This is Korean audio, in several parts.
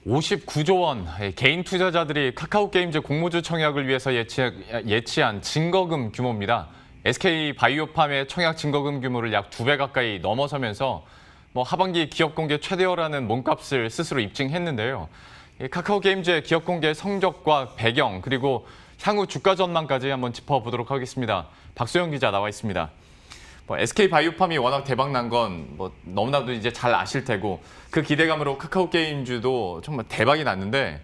59조 원, 개인 투자자들이 카카오게임즈 공모주 청약을 위해서 예치한 증거금 규모입니다. SK바이오팜의 청약 증거금 규모를 약 2배 가까이 넘어서면서 하반기 기업 공개 최대어라는 몸값을 스스로 입증했는데요. 카카오게임즈의 기업 공개 성적과 배경, 그리고 향후 주가 전망까지 한번 짚어보도록 하겠습니다. 박소영 기자 나와 있습니다. SK바이오팜이 워낙 대박난 건 너무나도 이제 잘 아실 테고, 그 기대감으로 카카오게임즈도 정말 대박이 났는데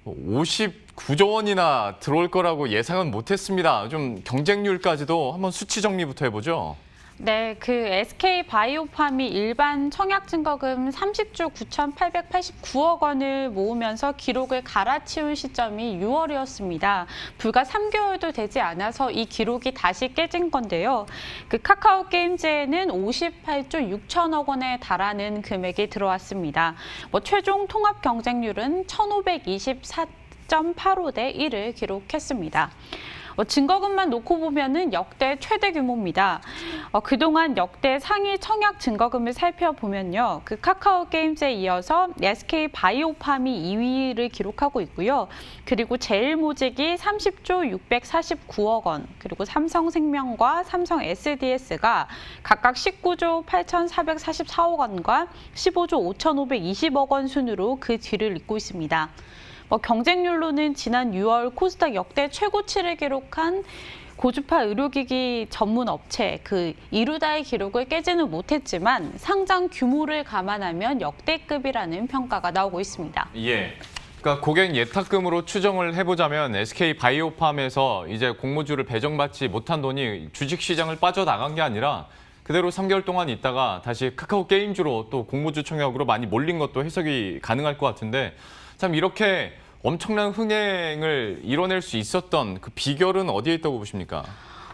59조 원이나 들어올 거라고 예상은 못했습니다. 좀 경쟁률까지도 한번 수치 정리부터 해보죠. 네, 그 SK바이오팜이 일반 청약 증거금 30조 9,889억 원을 모으면서 기록을 갈아치운 시점이 6월이었습니다. 불과 3개월도 되지 않아서 이 기록이 다시 깨진 건데요. 그 카카오게임즈에는 58조 6천억 원에 달하는 금액이 들어왔습니다. 최종 통합 경쟁률은 1,524.85대 1을 기록했습니다. 증거금만 놓고 보면은 역대 최대 규모입니다. 그동안 역대 상위 청약 증거금을 살펴보면요. 그 카카오게임즈에 이어서 SK바이오팜이 2위를 기록하고 있고요. 그리고 제일모직이 30조 649억 원, 그리고 삼성생명과 삼성 SDS가 각각 19조 8,444억 원과 15조 5,520억 원 순으로 그 뒤를 잇고 있습니다. 경쟁률로는 지난 6월 코스닥 역대 최고치를 기록한 고주파 의료기기 전문 업체 그 이루다의 기록을 깨지는 못했지만 상장 규모를 감안하면 역대급이라는 평가가 나오고 있습니다. 예. 그러니까 고객 예탁금으로 추정을 해보자면 SK바이오팜에서 이제 공모주를 배정받지 못한 돈이 주식시장을 빠져나간 게 아니라 그대로 3개월 동안 있다가 다시 카카오게임즈로 또 공모주 청약으로 많이 몰린 것도 해석이 가능할 것 같은데, 참 이렇게 엄청난 흥행을 이뤄낼 수 있었던 그 비결은 어디에 있다고 보십니까?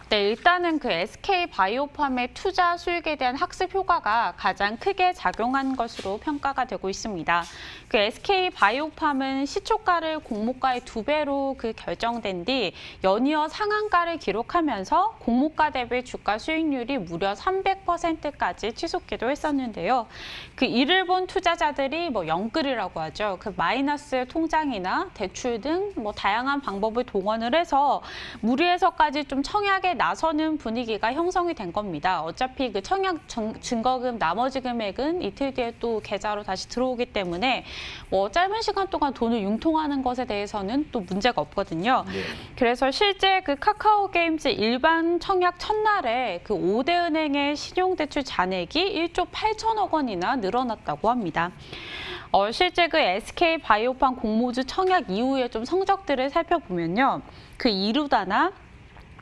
네, 일단은 그 SK바이오팜의 투자 수익에 대한 학습 효과가 가장 크게 작용한 것으로 평가가 되고 있습니다. 그 SK바이오팜은 시초가를 공모가의 2배로 결정된 뒤 연이어 상한가를 기록하면서 공모가 대비 주가 수익률이 무려 300%까지 치솟기도 했었는데요. 그 이를 본 투자자들이 영끌이라고 하죠. 그 마이너스 통장이나 대출 등 다양한 방법을 동원을 해서 무리해서까지 좀 청약에 나서는 분위기가 형성이 된 겁니다. 어차피 그 청약 증거금 나머지 금액은 이틀 뒤에 또 계좌로 다시 들어오기 때문에 짧은 시간 동안 돈을 융통하는 것에 대해서는 또 문제가 없거든요. 네. 그래서 실제 그 카카오게임즈 일반 청약 첫날에 그 5대 은행의 신용대출 잔액이 1조 8천억 원이나 늘어났다고 합니다. 실제 그 SK바이오팜 공모주 청약 이후에 좀 성적들을 살펴보면요. 그 이루다나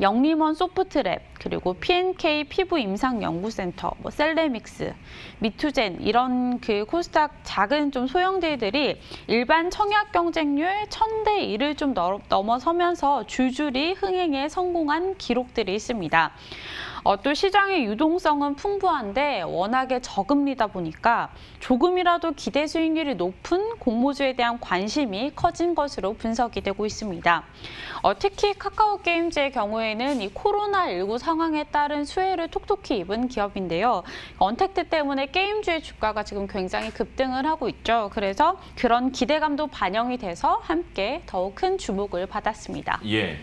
영림원 소프트랩, 그리고 P&K 피부임상연구센터, 셀레믹스, 미투젠 이런 그 코스닥 작은 좀 소형들이 일반 청약 경쟁률 1000대 1을 좀 넘어서면서 줄줄이 흥행에 성공한 기록들이 있습니다. 또 시장의 유동성은 풍부한데 워낙에 저금리다 보니까 조금이라도 기대 수익률이 높은 공모주에 대한 관심이 커진 것으로 분석이 되고 있습니다. 특히 카카오게임즈의 경우에는 이 코로나19 상황에 따른 수혜를 톡톡히 입은 기업인데요. 언택트 때문에 게임주의 주가가 지금 굉장히 급등을 하고 있죠. 그래서 그런 기대감도 반영이 돼서 함께 더욱 큰 주목을 받았습니다. 예.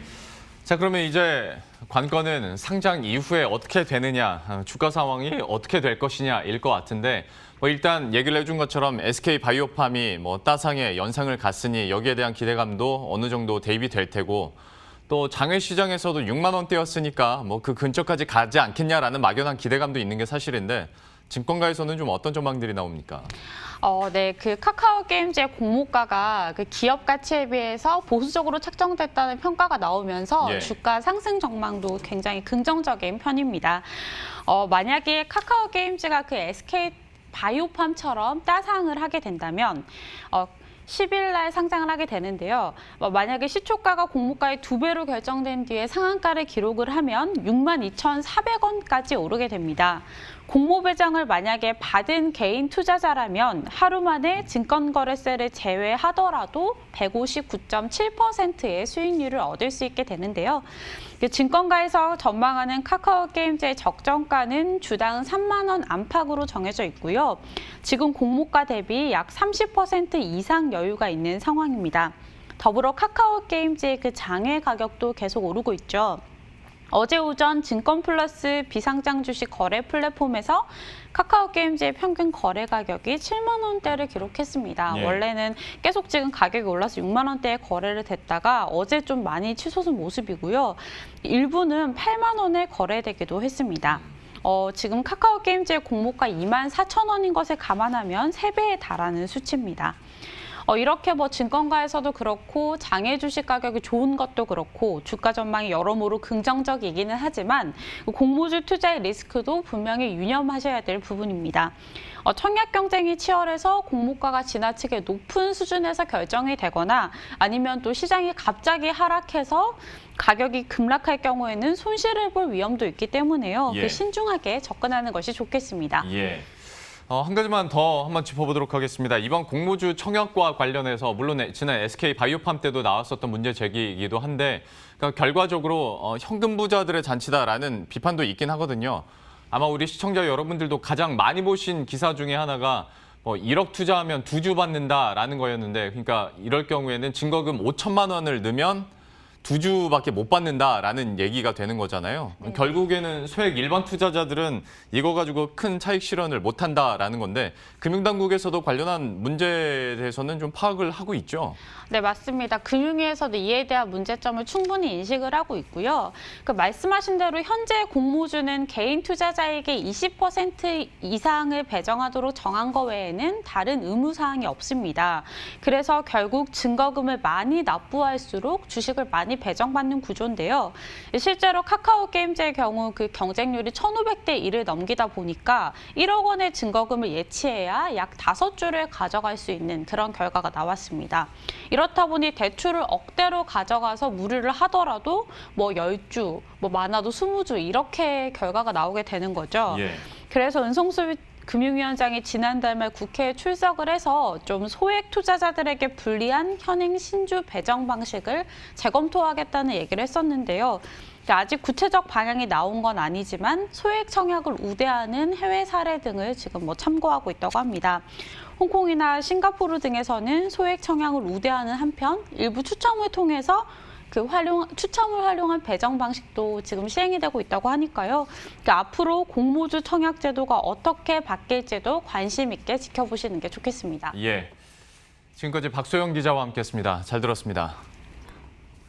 자, 그러면 이제 관건은 상장 이후에 어떻게 되느냐, 주가 상황이 어떻게 될 것이냐일 것 같은데, 일단 얘기를 해준 것처럼 SK바이오팜이 따상에 연상을 갔으니 여기에 대한 기대감도 어느 정도 대입이 될 테고, 또 장외 시장에서도 6만 원대였으니까 그 근처까지 가지 않겠냐라는 막연한 기대감도 있는 게 사실인데, 증권가에서는 좀 어떤 전망들이 나옵니까? 네, 그 카카오게임즈의 공모가가 그 기업 가치에 비해서 보수적으로 책정됐다는 평가가 나오면서 예. 주가 상승 전망도 굉장히 긍정적인 편입니다. 만약에 카카오게임즈가 그 SK바이오팜처럼 따상을 하게 된다면 10일 날 상장을 하게 되는데요. 만약에 시초가가 공모가의 2배로 결정된 뒤에 상한가를 기록을 하면 62,400원까지 오르게 됩니다. 공모 배정을 만약에 받은 개인 투자자라면 하루 만에 증권거래세를 제외하더라도 159.7%의 수익률을 얻을 수 있게 되는데요. 증권가에서 전망하는 카카오게임즈의 적정가는 주당 3만 원 안팎으로 정해져 있고요. 지금 공모가 대비 약 30% 이상 여유가 있는 상황입니다. 더불어 카카오게임즈의 그 장외 가격도 계속 오르고 있죠. 어제 오전 증권플러스 비상장 주식 거래 플랫폼에서 카카오게임즈의 평균 거래 가격이 7만 원대를 기록했습니다. 예. 원래는 계속 지금 가격이 올라서 6만 원대에 거래를 됐다가 어제 좀 많이 치솟은 모습이고요. 일부는 8만 원에 거래되기도 했습니다. 지금 카카오게임즈의 공모가 2만 4천 원인 것을 감안하면 3배에 달하는 수치입니다. 이렇게 증권가에서도 그렇고 장외 주식 가격이 좋은 것도 그렇고 주가 전망이 여러모로 긍정적이기는 하지만 공모주 투자의 리스크도 분명히 유념하셔야 될 부분입니다. 청약 경쟁이 치열해서 공모가가 지나치게 높은 수준에서 결정이 되거나 아니면 또 시장이 갑자기 하락해서 가격이 급락할 경우에는 손실을 볼 위험도 있기 때문에요. 예. 신중하게 접근하는 것이 좋겠습니다. 예. 한 가지만 더 한번 짚어보도록 하겠습니다. 이번 공모주 청약과 관련해서 물론 지난 SK 바이오팜 때도 나왔었던 문제 제기이기도 한데 그러니까 결과적으로 현금 부자들의 잔치다라는 비판도 있긴 하거든요. 아마 우리 시청자 여러분들도 가장 많이 보신 기사 중에 하나가 1억 투자하면 2주 받는다라는 거였는데 그러니까 이럴 경우에는 증거금 5천만 원을 넣으면 2주밖에 못 받는다라는 얘기가 되는 거잖아요. 네. 결국에는 소액 일반 투자자들은 이거 가지고 큰 차익 실현을 못 한다라는 건데 금융당국에서도 관련한 문제에 대해서는 좀 파악을 하고 있죠. 네, 맞습니다. 금융위에서도 이에 대한 문제점을 충분히 인식을 하고 있고요. 말씀하신 대로 현재 공모주는 개인 투자자에게 20% 이상을 배정하도록 정한 것 외에는 다른 의무사항이 없습니다. 그래서 결국 증거금을 많이 납부할수록 주식을 많이 배정받는 구조인데요. 실제로 카카오게임즈의 경우 그 경쟁률이 1,500대 1을 넘기다 보니까 1억 원의 증거금을 예치해야 약 5주를 가져갈 수 있는 그런 결과가 나왔습니다. 이렇다 보니 대출을 억대로 가져가서 무리를 하더라도 10주, 많아도 20주 이렇게 결과가 나오게 되는 거죠. 예. 그래서 은성수 금융위원장이 지난달 말 국회에 출석을 해서 좀 소액 투자자들에게 불리한 현행 신주 배정 방식을 재검토하겠다는 얘기를 했었는데요. 아직 구체적 방향이 나온 건 아니지만 소액 청약을 우대하는 해외 사례 등을 지금 참고하고 있다고 합니다. 홍콩이나 싱가포르 등에서는 소액 청약을 우대하는 한편 일부 추첨을 통해서 추첨을 활용한 배정 방식도 지금 시행이 되고 있다고 하니까요. 앞으로 공모주 청약 제도가 어떻게 바뀔지도 관심 있게 지켜보시는 게 좋겠습니다. 예. 지금까지 박소영 기자와 함께했습니다. 잘 들었습니다.